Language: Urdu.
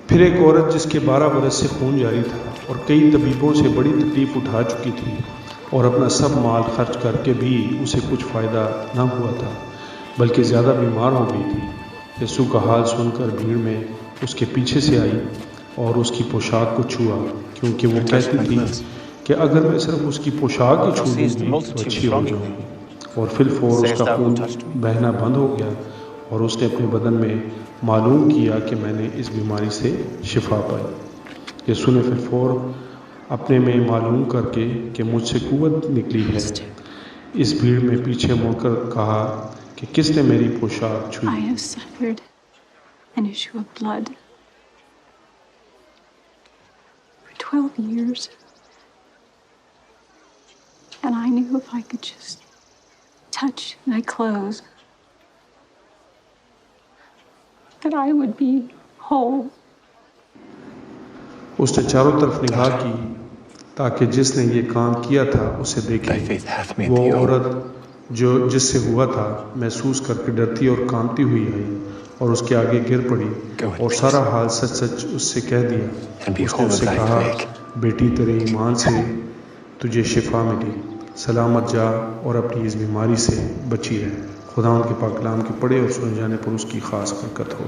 پھر ایک عورت جس کے 12 برس سے خون جاری تھا اور کئی طبیبوں سے بڑی تکلیف اٹھا چکی تھی اور اپنا سب مال خرچ کر کے بھی اسے کچھ فائدہ نہ ہوا تھا بلکہ زیادہ بیمار ہو گئی تھی، یسوع کا حال سن کر بھیڑ میں اس کے پیچھے سے آئی اور اس کی پوشاک کو چھوا، کیونکہ وہ کہتی تھی کہ اگر میں صرف اس کی پوشاک ہی چھو لوں گی تو اچھی ہو جاؤں گی، اور فی الفور اس کا خون بہنا بند ہو گیا اور اس نے اپنے بدن میں معلوم کیا کہ میں نے اس بیماری سے شفا پائی۔ یسوع نے فی الفور اپنے میں معلوم کر کے کہ مجھ سے قوت نکلی ہے، اس بھیڑ میں پیچھے مڑ کر کہا کہ کس نے میری پوشاک چھوئی؟ I have suffered an issue of blood for 12 years. And I knew if I could just touch my clothes, that I would be whole. اس نے چاروں طرف نگاہ کی تاکہ جس نے یہ کام کیا تھا اسے دیکھے۔ وہ عورت جس سے ہوا تھا محسوس کر کے ڈرتی اور کانپتی ہوئی آئی اور اس کے آگے گر پڑی اور سارا حال سچ سچ اس سے کہہ دیا۔ اس نے اس سے کہا، بیٹی تیرے ایمان سے تجھے شفا ملی، سلامت جا اور اپنی اس بیماری سے بچی رہ۔ خدا ان کے پاک کلام کے پڑھے اور سنے جانے پر اس کی خاص برکت ہو۔